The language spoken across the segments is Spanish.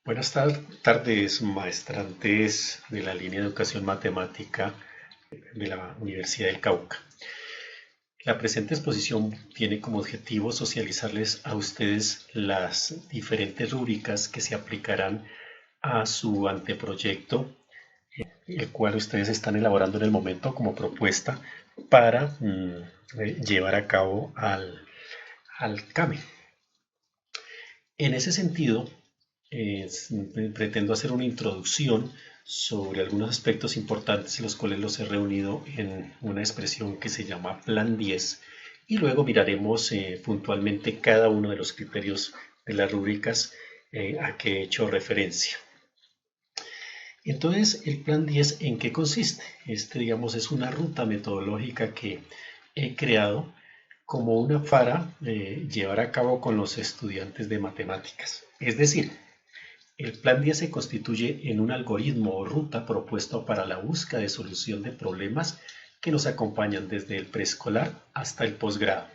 Tardes, maestrantes de la línea de educación matemática de la Universidad del Cauca. La presente exposición tiene como objetivo socializarles a ustedes las diferentes rúbricas que se aplicarán a su anteproyecto, el cual ustedes están elaborando en el momento como propuesta para llevar a cabo al CAME. En ese sentido, pretendo hacer una introducción sobre algunos aspectos importantes, los cuales los he reunido en una expresión que se llama Plan 10, y luego miraremos puntualmente cada uno de los criterios de las rúbricas a que he hecho referencia. Entonces, el Plan 10, ¿en qué consiste? Digamos, es una ruta metodológica que he creado como una para llevar a cabo con los estudiantes de matemáticas. Es decir, el Plan 10 se constituye en un algoritmo o ruta propuesto para la búsqueda de solución de problemas que nos acompañan desde el preescolar hasta el posgrado.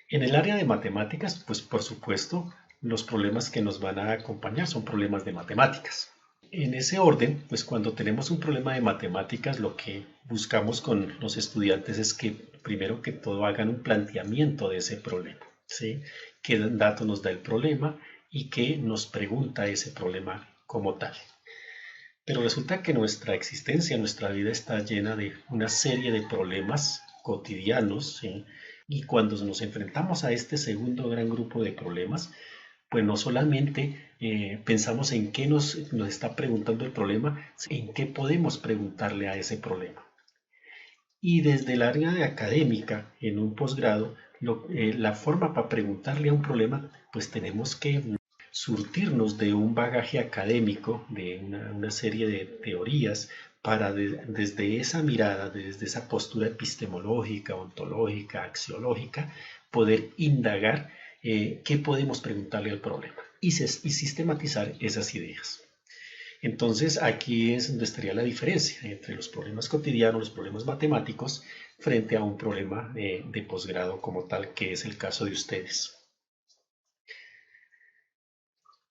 En el área de matemáticas, pues por supuesto, los problemas que nos van a acompañar son problemas de matemáticas. En ese orden, pues cuando tenemos un problema de matemáticas, lo que buscamos con los estudiantes es que primero que todo hagan un planteamiento de ese problema, ¿sí? ¿Qué dato nos da el problema y qué nos pregunta ese problema como tal? Pero resulta que nuestra existencia, nuestra vida está llena de una serie de problemas cotidianos, ¿sí? Y cuando nos enfrentamos a este segundo gran grupo de problemas, pues no solamente pensamos en qué nos está preguntando el problema, en qué podemos preguntarle a ese problema. Y desde el área de académica, en un posgrado, la forma para preguntarle a un problema, pues tenemos que surtirnos de un bagaje académico, de una serie de teorías, para desde esa mirada, desde esa postura epistemológica, ontológica, axiológica, poder indagar qué podemos preguntarle al problema y sistematizar esas ideas. Entonces aquí es donde estaría la diferencia entre los problemas cotidianos, los problemas matemáticos, frente a un problema de posgrado como tal, que es el caso de ustedes.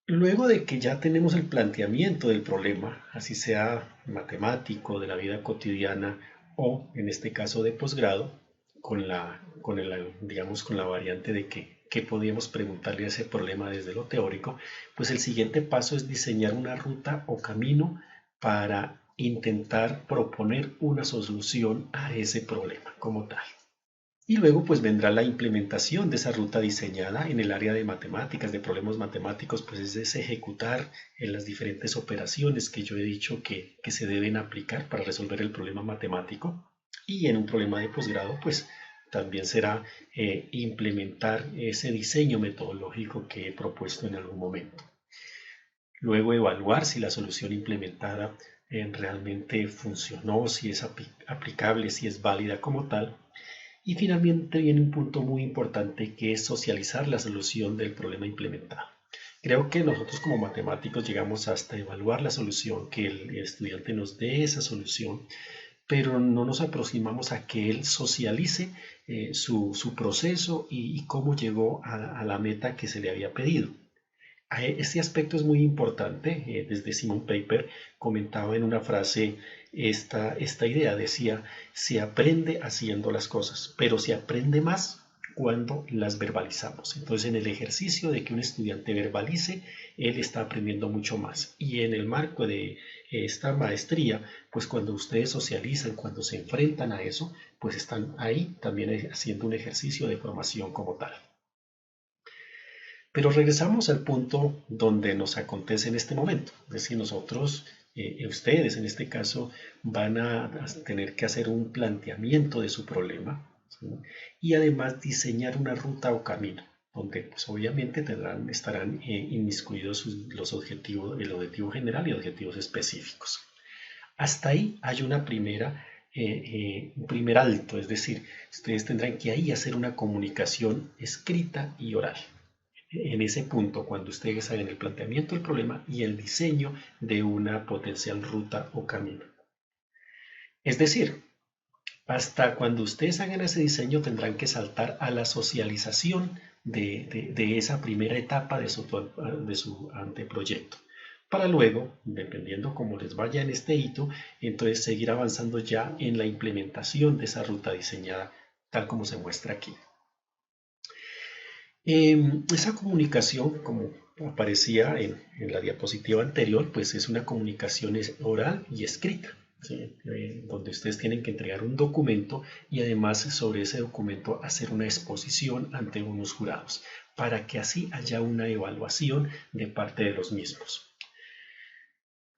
Luego de que ya tenemos el planteamiento del problema, así sea matemático, de la vida cotidiana o en este caso de posgrado, digamos, con la variante de qué podíamos preguntarle a ese problema desde lo teórico, pues el siguiente paso es diseñar una ruta o camino para intentar proponer una solución a ese problema como tal. Y luego pues vendrá la implementación de esa ruta diseñada en el área de matemáticas, de problemas matemáticos, pues es ejecutar en las diferentes operaciones que yo he dicho que se deben aplicar para resolver el problema matemático. Y en un problema de posgrado pues también será implementar ese diseño metodológico que he propuesto en algún momento. Luego evaluar si la solución implementada realmente funcionó, si es aplicable, si es válida como tal. Y finalmente viene un punto muy importante que es socializar la solución del problema implementado. Creo que nosotros como matemáticos llegamos hasta evaluar la solución, que el estudiante nos dé esa solución, pero no nos aproximamos a que él socialice su proceso y cómo llegó a la meta que se le había pedido. Este aspecto es muy importante. Desde Simon Paper comentaba en una frase esta idea, decía, se aprende haciendo las cosas, pero se aprende más cuando las verbalizamos. Entonces, en el ejercicio de que un estudiante verbalice, él está aprendiendo mucho más. Y en el marco de esta maestría, pues cuando ustedes socializan, cuando se enfrentan a eso, pues están ahí también haciendo un ejercicio de formación como tal. Pero regresamos al punto donde nos acontece en este momento. Es decir, nosotros, ustedes en este caso, van a tener que hacer un planteamiento de su problema, ¿sí? Y además diseñar una ruta o camino, donde pues, obviamente estarán inmiscuidos los objetivos, el objetivo general y objetivos específicos. Hasta ahí hay un primer alto, es decir, ustedes tendrán que ahí hacer una comunicación escrita y oral en ese punto cuando ustedes hagan el planteamiento del problema y el diseño de una potencial ruta o camino. Es decir, hasta cuando ustedes hagan ese diseño tendrán que saltar a la socialización de esa primera etapa de su anteproyecto. para luego, dependiendo cómo les vaya en este hito, entonces seguir avanzando ya en la implementación de esa ruta diseñada tal como se muestra aquí. Esa comunicación, como aparecía en la diapositiva anterior, pues es una comunicación oral y escrita, ¿sí? Donde ustedes tienen que entregar un documento y además sobre ese documento hacer una exposición ante unos jurados, para que así haya una evaluación de parte de los mismos.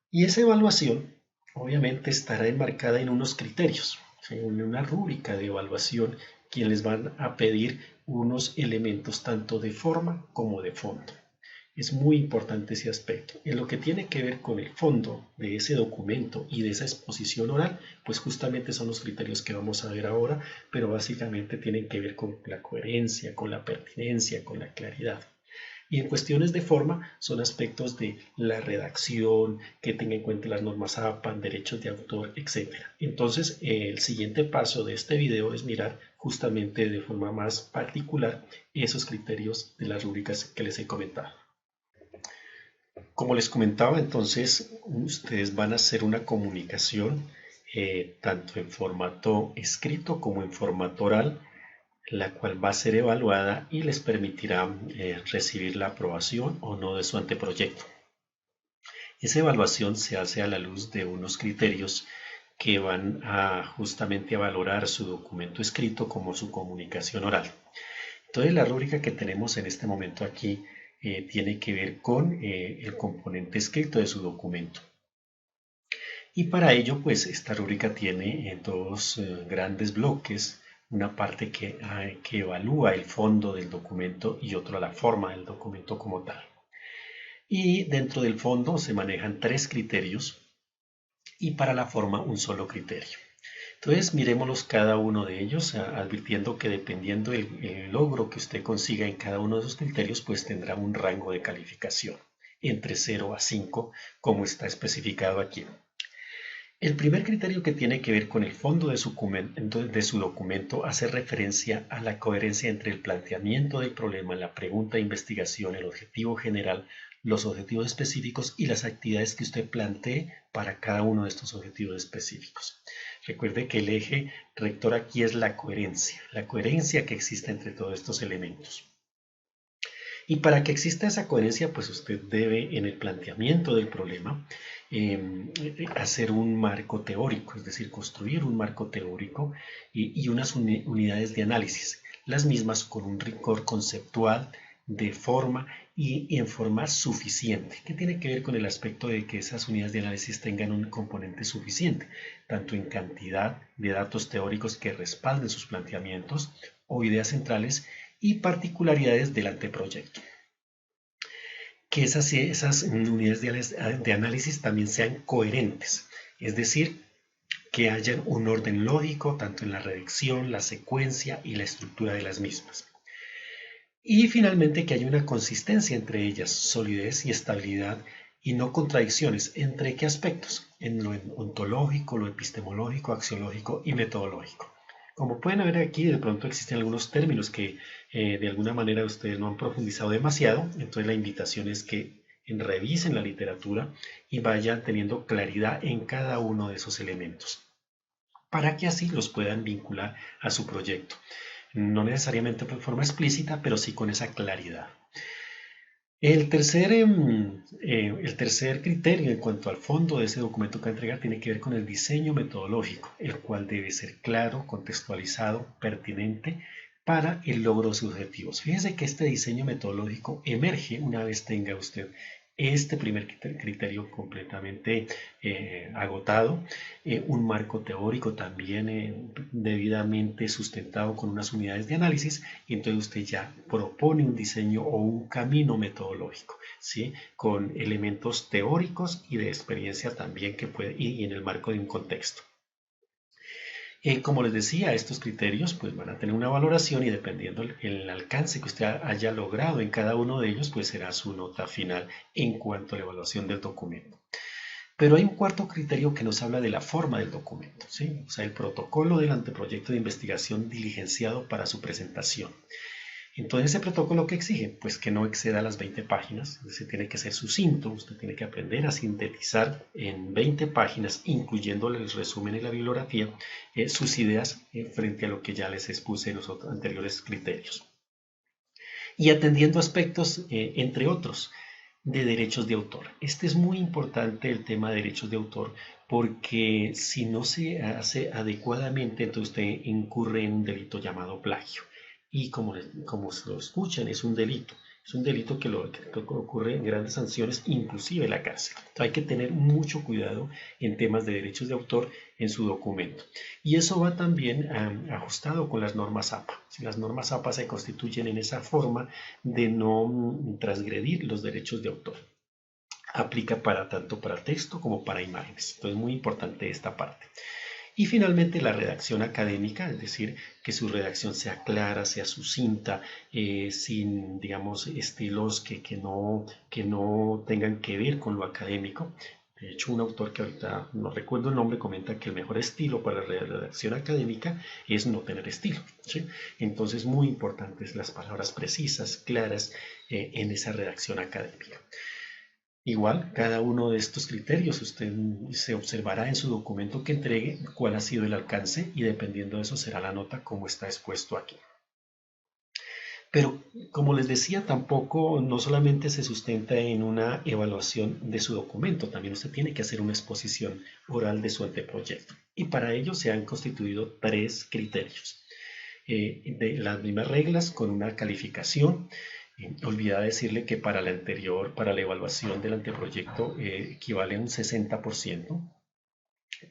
Y esa evaluación obviamente estará enmarcada en unos criterios, ¿sí? En una rúbrica de evaluación, quien les van a pedir unos elementos tanto de forma como de fondo. Es muy importante ese aspecto. En lo que tiene que ver con el fondo de ese documento y de esa exposición oral, pues justamente son los criterios que vamos a ver ahora, pero básicamente tienen que ver con la coherencia, con la pertinencia, con la claridad. Y en cuestiones de forma son aspectos de la redacción, que tenga en cuenta las normas APA, derechos de autor, etc. Entonces, el siguiente paso de este video es mirar justamente de forma más particular esos criterios de las rúbricas que les he comentado. Como les comentaba, entonces ustedes van a hacer una comunicación tanto en formato escrito como en formato oral, la cual va a ser evaluada y les permitirá recibir la aprobación o no de su anteproyecto. Esa evaluación se hace a la luz de unos criterios que van a justamente a valorar su documento escrito como su comunicación oral. Entonces la rúbrica que tenemos en este momento aquí tiene que ver con el componente escrito de su documento. Y para ello, pues esta rúbrica tiene dos grandes bloques, una parte que evalúa el fondo del documento y otro la forma del documento como tal. Y dentro del fondo se manejan tres criterios y para la forma un solo criterio. Entonces miremoslos cada uno de ellos, advirtiendo que dependiendo el logro que usted consiga en cada uno de esos criterios, pues tendrá un rango de calificación entre 0 a 5, como está especificado aquí. El primer criterio que tiene que ver con el fondo de su documento hace referencia a la coherencia entre el planteamiento del problema, la pregunta de investigación, el objetivo general, los objetivos específicos y las actividades que usted plantee para cada uno de estos objetivos específicos. Recuerde que el eje rector aquí es la coherencia que existe entre todos estos elementos. Y para que exista esa coherencia, pues usted debe en el planteamiento del problema hacer un marco teórico, es decir, construir un marco teórico y unas unidades de análisis, las mismas con un rigor conceptual, de forma y en forma suficiente, que tiene que ver con el aspecto de que esas unidades de análisis tengan un componente suficiente, tanto en cantidad de datos teóricos que respalden sus planteamientos o ideas centrales y particularidades del anteproyecto. Que esas unidades de análisis también sean coherentes, es decir, que haya un orden lógico tanto en la redacción, la secuencia y la estructura de las mismas. Y finalmente que haya una consistencia entre ellas, solidez y estabilidad y no contradicciones. ¿Entre qué aspectos? En lo ontológico, lo epistemológico, axiológico y metodológico. Como pueden ver aquí, de pronto existen algunos términos que de alguna manera ustedes no han profundizado demasiado, entonces la invitación es que revisen la literatura y vayan teniendo claridad en cada uno de esos elementos, para que así los puedan vincular a su proyecto. No necesariamente de forma explícita, pero sí con esa claridad. El tercer criterio en cuanto al fondo de ese documento que va a entregar tiene que ver con el diseño metodológico, el cual debe ser claro, contextualizado, pertinente para el logro de sus objetivos. Fíjese que este diseño metodológico emerge una vez tenga usted este primer criterio completamente agotado, un marco teórico también debidamente sustentado con unas unidades de análisis, y entonces usted ya propone un diseño o un camino metodológico, ¿sí? Con elementos teóricos y de experiencia también que puede, y en el marco de un contexto. Como les decía, estos criterios pues van a tener una valoración y dependiendo el alcance que usted haya logrado en cada uno de ellos, pues será su nota final en cuanto a la evaluación del documento. Pero hay un cuarto criterio que nos habla de la forma del documento, ¿sí? O sea, el protocolo del anteproyecto de investigación diligenciado para su presentación. Entonces ese protocolo que exige, pues que no exceda las 20 páginas, se tiene que ser sucinto, usted tiene que aprender a sintetizar en 20 páginas, incluyéndole el resumen y la bibliografía, sus ideas frente a lo que ya les expuse en los anteriores criterios. Y atendiendo aspectos, entre otros, de derechos de autor. Este es muy importante el tema de derechos de autor porque si no se hace adecuadamente, entonces usted incurre en un delito llamado plagio. Y como lo escuchan, es un delito. Es un delito que ocurre en grandes sanciones, inclusive la cárcel. Entonces hay que tener mucho cuidado en temas de derechos de autor en su documento. Y eso va también ajustado con las normas APA. Si las normas APA se constituyen en esa forma de no transgredir los derechos de autor. Aplica para tanto para texto como para imágenes. Entonces, muy importante esta parte. Y finalmente la redacción académica, es decir, que su redacción sea clara, sea sucinta, sin, digamos, estilos que no tengan que ver con lo académico. De hecho, un autor que ahorita no recuerdo el nombre comenta que el mejor estilo para la redacción académica es no tener estilo, ¿sí? Entonces, muy importantes las palabras precisas, claras en esa redacción académica. Igual, cada uno de estos criterios usted se observará en su documento que entregue cuál ha sido el alcance y dependiendo de eso será la nota como está expuesto aquí. Pero como les decía, tampoco no solamente se sustenta en una evaluación de su documento, también usted tiene que hacer una exposición oral de su anteproyecto. Y para ello se han constituido 3 criterios. De las mismas reglas con una calificación. Olvidaba decirle que para la anterior, para la evaluación del anteproyecto, equivale a un 60%.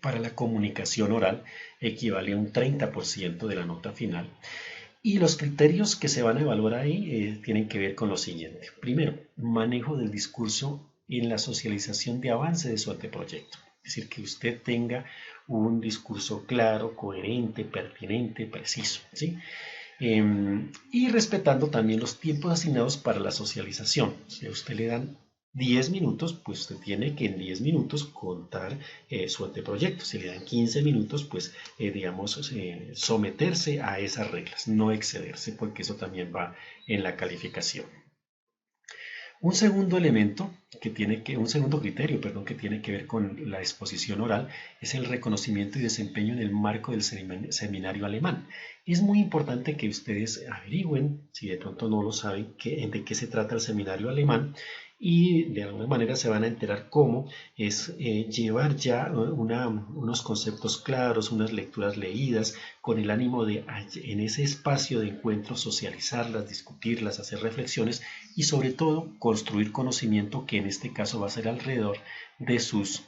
Para la comunicación oral equivale a un 30% de la nota final. Y los criterios que se van a evaluar ahí tienen que ver con lo siguiente. Primero, manejo del discurso en la socialización de avance de su anteproyecto. Es decir, que usted tenga un discurso claro, coherente, pertinente, preciso, ¿sí? Y respetando también los tiempos asignados para la socialización. Si a usted le dan 10 minutos, pues usted tiene que en 10 minutos contar su anteproyecto. Si le dan 15 minutos, pues digamos, someterse a esas reglas, no excederse, porque eso también va en la calificación. Un segundo elemento un segundo criterio, perdón, que tiene que ver con la exposición oral es el reconocimiento y desempeño en el marco del seminario alemán. Es muy importante que ustedes averigüen, si de pronto no lo saben, de qué se trata el seminario alemán y de alguna manera se van a enterar cómo es llevar ya unos conceptos claros, unas lecturas leídas, con el ánimo de en ese espacio de encuentro socializarlas, discutirlas, hacer reflexiones y sobre todo construir conocimiento que en este caso va a ser alrededor de sus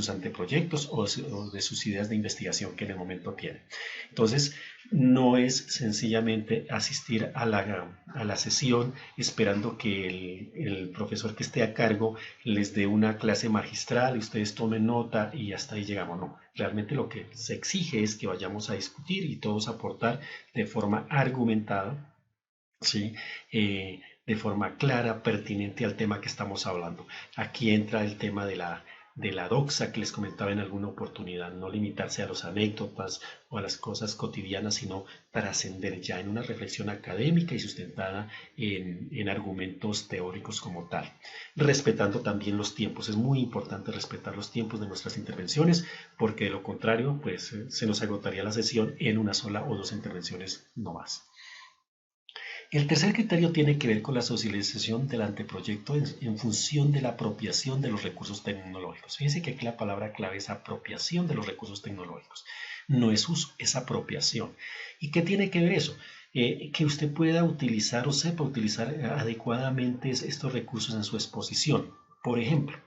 anteproyectos o de sus ideas de investigación que en el momento tienen. Entonces, no es sencillamente asistir a la sesión esperando que el profesor que esté a cargo les dé una clase magistral y ustedes tomen nota y hasta ahí llegamos. No, realmente lo que se exige es que vayamos a discutir y todos aportar de forma argumentada, ¿sí? De forma clara, pertinente al tema que estamos hablando. Aquí entra el tema de la doxa que les comentaba en alguna oportunidad, no limitarse a las anécdotas o a las cosas cotidianas, sino trascender ya en una reflexión académica y sustentada en argumentos teóricos como tal. Respetando también los tiempos, es muy importante respetar los tiempos de nuestras intervenciones, porque de lo contrario, pues se nos agotaría la sesión en una sola o 2 intervenciones no más. El tercer criterio tiene que ver con la socialización del anteproyecto en función de la apropiación de los recursos tecnológicos. Fíjense que aquí la palabra clave es apropiación de los recursos tecnológicos. No es uso, es apropiación. ¿Y qué tiene que ver eso? Que usted pueda utilizar o sepa utilizar adecuadamente estos recursos en su exposición. Por ejemplo,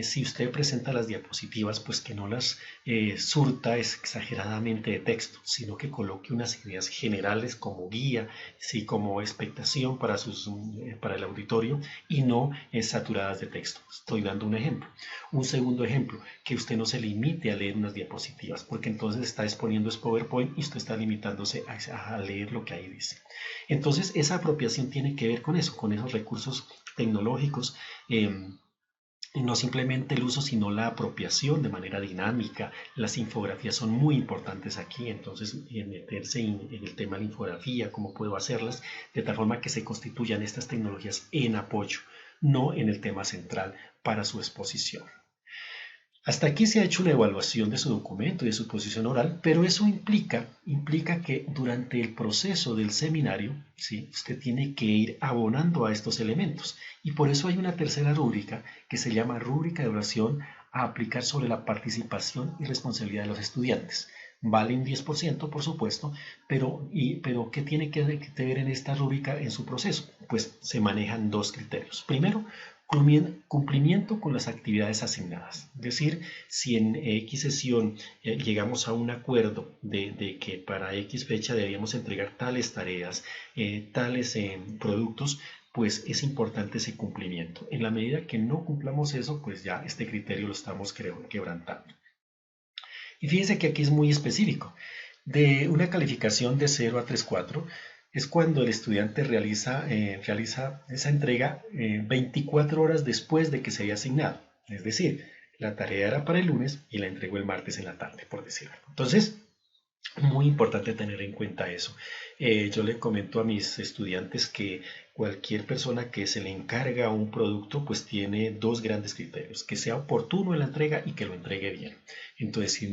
si usted presenta las diapositivas, pues que no las surta exageradamente de texto, sino que coloque unas ideas generales como guía, sí, como expectación para el auditorio y no saturadas de texto. Estoy dando un ejemplo. Un segundo ejemplo, que usted no se limite a leer unas diapositivas, porque entonces está exponiendo es PowerPoint y usted está limitándose a leer lo que ahí dice. Entonces, esa apropiación tiene que ver con eso, con esos recursos tecnológicos no simplemente el uso, sino la apropiación de manera dinámica. Las infografías son muy importantes aquí, entonces meterse en el tema de la infografía, cómo puedo hacerlas, de tal forma que se constituyan estas tecnologías en apoyo, no en el tema central para su exposición. Hasta aquí se ha hecho una evaluación de su documento y de su posición oral, pero eso implica que durante el proceso del seminario, ¿sí?, usted tiene que ir abonando a estos elementos. Y por eso hay una tercera rúbrica que se llama rúbrica de evaluación a aplicar sobre la participación y responsabilidad de los estudiantes. Vale un 10%, por supuesto, pero ¿qué tiene que ver en esta rúbrica en su proceso? Pues se manejan dos criterios. Primero, cumplimiento con las actividades asignadas. Es decir, si en X sesión llegamos a un acuerdo de que para X fecha debíamos entregar tales tareas, tales productos, pues es importante ese cumplimiento. En la medida que no cumplamos eso, pues ya este criterio lo estamos quebrantando. Y fíjense que aquí es muy específico. De una calificación de 0 a 3,4 es cuando el estudiante realiza esa entrega 24 horas después de que se haya asignado. Es decir, la tarea era para el lunes y la entregó el martes en la tarde, por decirlo. Entonces, muy importante tener en cuenta eso. Yo le comento a mis estudiantes que cualquier persona que se le encarga un producto, pues tiene dos grandes criterios: que sea oportuno en la entrega y que lo entregue bien. Entonces, si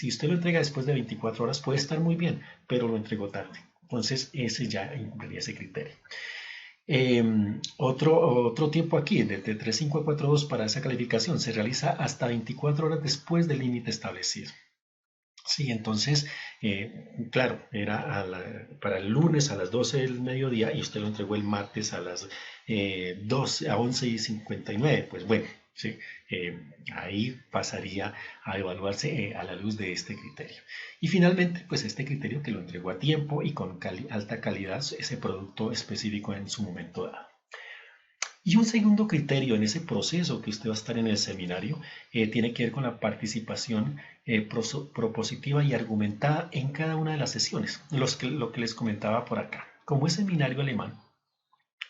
usted lo entrega después de 24 horas, puede estar muy bien, pero lo entregó tarde. Entonces, ese ya incumpliría ese criterio. Otro tiempo aquí, de 3,5 a 4,2 para esa calificación, se realiza hasta 24 horas después del límite establecido. Sí, entonces, claro, era para el lunes a las 12 del mediodía y usted lo entregó el martes a las 11:59. Pues bueno, sí, ahí pasaría a evaluarse a la luz de este criterio. Y finalmente, pues este criterio que lo entregó a tiempo y con alta calidad ese producto específico en su momento dado. Y un segundo criterio en ese proceso que usted va a estar en el seminario tiene que ver con la participación propositiva y argumentada en cada una de las sesiones, lo que les comentaba por acá. Como es seminario alemán,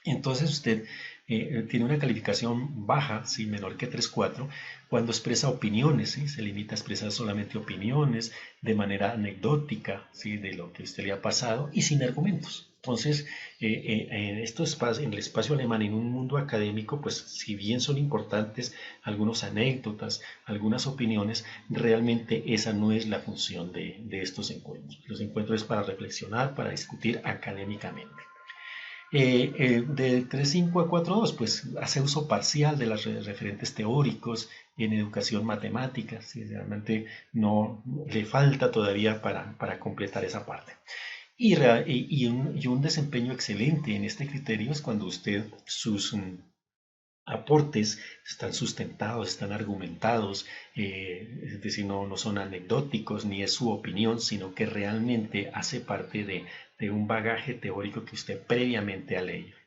entonces usted tiene una calificación baja, ¿sí?, menor que 3,4, cuando expresa opiniones, ¿sí?, se limita a expresar solamente opiniones de manera anecdótica, ¿sí?, de lo que a usted le ha pasado y sin argumentos. Entonces, en el espacio alemán, en un mundo académico, pues si bien son importantes algunas anécdotas, algunas opiniones, realmente esa no es la función de estos encuentros. Los encuentros es para reflexionar, para discutir académicamente. De 3,5 a 4,2, pues hace uso parcial de los referentes teóricos en educación matemática, si realmente no le falta todavía para completar esa parte. Y un desempeño excelente en este criterio es cuando usted sus aportes están sustentados, están argumentados, es decir, no son anecdóticos ni es su opinión, sino que realmente hace parte de un bagaje teórico que usted previamente ha leído.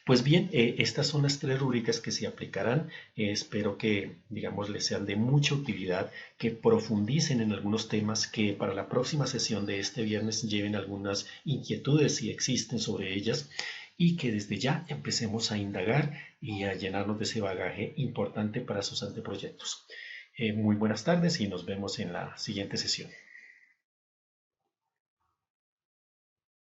Pues bien, estas son las tres rúbricas que se aplicarán. Espero que, digamos, les sean de mucha utilidad, que profundicen en algunos temas, que para la próxima sesión de este viernes lleven algunas inquietudes si existen sobre ellas y que desde ya empecemos a indagar y a llenarnos de ese bagaje importante para sus anteproyectos. Muy buenas tardes y nos vemos en la siguiente sesión.